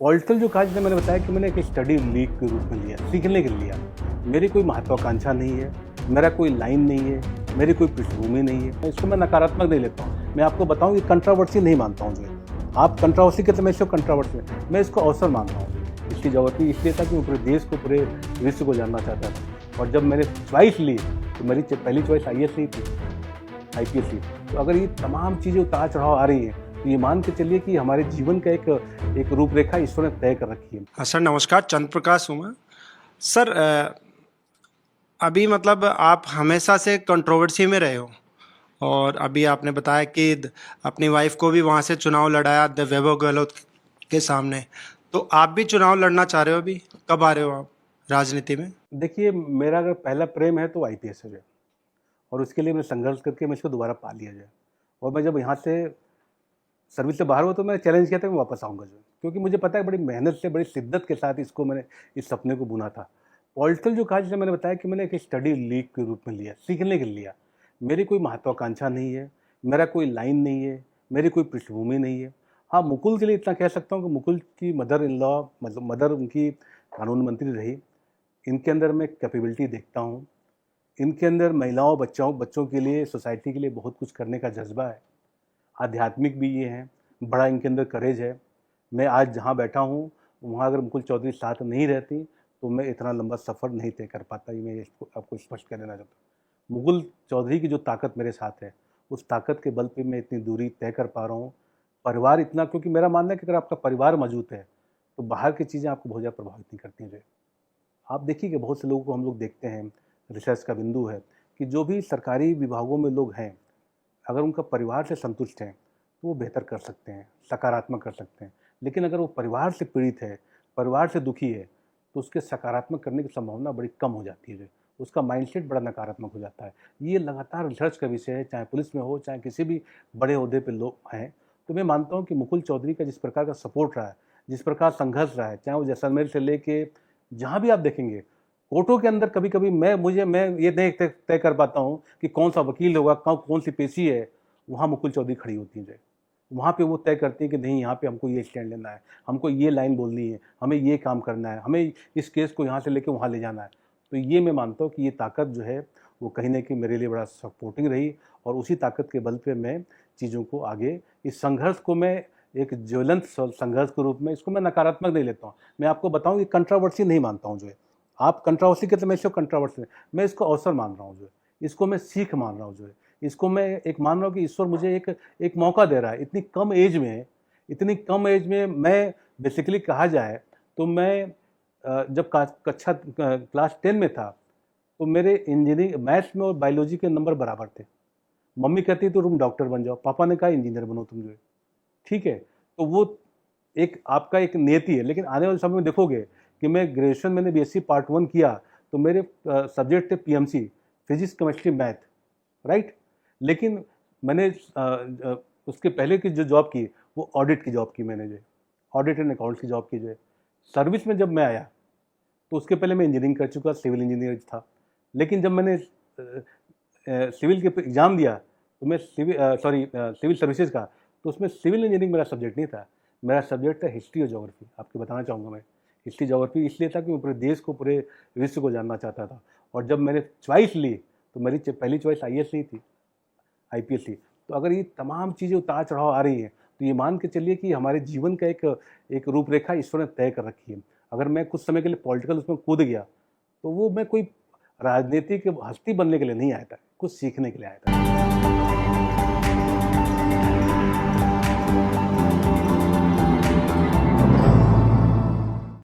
Political जो कहा मैंने बताया कि मैंने एक स्टडी लीग के रूप में लिया, सीखने के लिए लिया। मेरी कोई महत्वाकांक्षा नहीं है, मेरा कोई लाइन नहीं है, मेरी कोई पृष्ठभूमि नहीं है। इसको मैं नकारात्मक नहीं लेता हूँ। मैं आपको बताऊँ कि कंट्रोवर्सी नहीं मानता हूँ जो आप कंट्रोवर्सी कहते हैं, मैं इसको कंट्रोवर्सी मैं इसको अवसर मानता हूँ। इसकी जरूरत इसलिए था कि मैं पूरे देश को, पूरे विश्व को जानना चाहता था। और जब मैंने चॉइस ली तो मेरी पहली चॉइस IAS नहीं थी, IPS थी। तो अगर ये तमाम चीज़ें उतार चढ़ाव आ रही हैं तो ये मान के चलिए कि हमारे जीवन का एक रूपरेखा ईश्वर ने तय कर रखी है। हाँ सर, नमस्कार। चंद्र प्रकाश हूँ मैं। सर, अभी मतलब आप हमेशा से कंट्रोवर्सी में रहे हो और अभी आपने बताया कि अपनी वाइफ को भी वहाँ से चुनाव लड़ाया वैभव गहलोत के सामने। तो आप भी चुनाव लड़ना चाह रहे हो? अभी कब आ रहे हो आप राजनीति में? देखिए, मेरा अगर पहला प्रेम है तो IPS है और उसके लिए मैं संघर्ष करके मैं इसको दोबारा पा लिया जाए। और मैं जब यहाँ से सर्विस से बाहर हुआ तो मैंने चैलेंज किया था कि मैं वापस आऊँगा क्योंकि मुझे पता है बड़ी मेहनत से, बड़ी शिद्दत के साथ इसको मैंने इस सपने को बुना था। पॉलिटिकल जो कहा, जैसे मैंने बताया कि मैंने एक स्टडी लीग के रूप में लिया, सीखने के लिए लिया। मेरी कोई महत्वाकांक्षा नहीं है, मेरा कोई लाइन नहीं है, मेरी कोई पृष्ठभूमि नहीं है। हाँ, मुकुल के लिए इतना कह सकता हूँ कि मुकुल की मदर इन लॉ, मतलब मदर उनकी कानून मंत्री रही। इनके अंदर मैं कैपेबिलिटी देखता हूँ। इनके अंदर महिलाओं, बच्चों के लिए, सोसाइटी के लिए बहुत कुछ करने का जज्बा है। आध्यात्मिक भी ये हैं, बड़ा इनके अंदर करेज है। मैं आज जहाँ बैठा हूँ, वहाँ अगर मुकुल चौधरी साथ नहीं रहती तो मैं इतना लंबा सफ़र नहीं तय कर पाता। ये मैं इसको आपको स्पष्ट कर देना चाहता हूँ। मुकुल चौधरी की जो ताकत मेरे साथ है, उस ताकत के बल पे मैं इतनी दूरी तय कर पा रहा हूँ। परिवार इतना, क्योंकि मेरा मानना है कि अगर आपका परिवार मौजूद है तो बाहर की चीज़ें आपको बहुत ज़्यादा प्रभावित नहीं करती हैं। आप देखिए कि बहुत से लोगों को हम लोग देखते हैं, रिसर्च का बिंदु है कि जो भी सरकारी विभागों में लोग हैं, अगर उनका परिवार से संतुष्ट हैं तो वो बेहतर कर सकते हैं, सकारात्मक कर सकते हैं। लेकिन अगर वो परिवार से पीड़ित है, परिवार से दुखी है, तो उसके सकारात्मक करने की संभावना बड़ी कम हो जाती है। उसका माइंडसेट बड़ा नकारात्मक हो जाता है। ये लगातार रिसर्च का विषय है, चाहे पुलिस में हो, चाहे किसी भी बड़े ओहदे पे लोग हैं। तो मैं मानता हूँ कि मुकुल चौधरी का जिस प्रकार का सपोर्ट रहा है, जिस प्रकार संघर्ष रहा है, चाहे वो जैसलमेर से लेके जहाँ भी आप देखेंगे, कोर्टों के अंदर कभी-कभी मैं ये नहीं तय कर पाता हूँ कि कौन सा वकील होगा, कौन सी पेशी है, वहाँ मुकुल चौधरी खड़ी होती हैं। वहाँ पे वो तय करती हैं कि नहीं, यहाँ पे हमको ये स्टैंड लेना है, हमको ये लाइन बोलनी है, हमें ये काम करना है, हमें इस केस को यहाँ से लेके वहाँ ले जाना है। तो ये मैं मानता हूँ कि ये ताकत जो है वो कहीं न कहीं मेरे लिए बड़ा सपोर्टिंग रही और उसी ताकत के बल पे मैं चीज़ों को आगे, इस संघर्ष को मैं एक ज्वलंत संघर्ष के रूप में, इसको मैं नकारात्मक नहीं लेता हूँ। मैं आपको बताऊँ कि कंट्रोवर्सी नहीं मानता हूँ आप कंट्रोवर्सी कहते हैं, मैं इसको कंट्रोवर्सी नहीं, मैं इसको अवसर मान रहा हूँ इसको मैं सीख मान रहा हूँ इसको मैं एक मान रहा हूँ कि ईश्वर मुझे एक मौका दे रहा है। इतनी कम एज में मैं बेसिकली कहा जाए तो मैं जब कक्षा क्लास 10 में था तो मेरे इंजीनियरिंग, मैथ्स में और बायोलॉजी के नंबर बराबर थे। मम्मी कहती तो तुम डॉक्टर बन जाओ, पापा ने कहा इंजीनियर बनो तुम ठीक है। तो वो एक आपका एक नियति है। लेकिन आने वाले समय में देखोगे कि मैं ग्रेजुएशन, मैंने BSc पार्ट 1 किया तो मेरे सब्जेक्ट थे PMC, physics, chemistry, math, right. लेकिन मैंने उसके पहले की जो जॉब की वो ऑडिट की जॉब की, मैंने ऑडिट एंड अकाउंट्स की जॉब की सर्विस में जब मैं आया तो उसके पहले मैं इंजीनियरिंग कर चुका, सिविल इंजीनियर था। लेकिन जब मैंने सिविल के एग्ज़ाम दिया तो मैं सिविल सर्विसेज का, तो उसमें सिविल इंजीनियरिंग मेरा सब्जेक्ट नहीं था। मेरा सब्जेक्ट था हिस्ट्री और ज्योग्राफी। आपको बताना चाहूँगा, मैं हिस्ट्री ज्योग्राफी इसलिए था कि मैं पूरे देश को, पूरे विश्व को जानना चाहता था। और जब मैंने चॉइस ली तो मेरी पहली चॉइस IAS नहीं थी, IPS थी। तो अगर ये तमाम चीज़ें उतार चढ़ाव आ रही हैं तो ये मान के चलिए कि हमारे जीवन का एक रूपरेखा ईश्वर ने तय कर रखी है। अगर मैं कुछ समय के लिए पॉलिटिकल उसमें कूद गया तो वो मैं कोई राजनीति के हस्ती बनने के लिए नहीं आया था, कुछ सीखने के लिए आया था।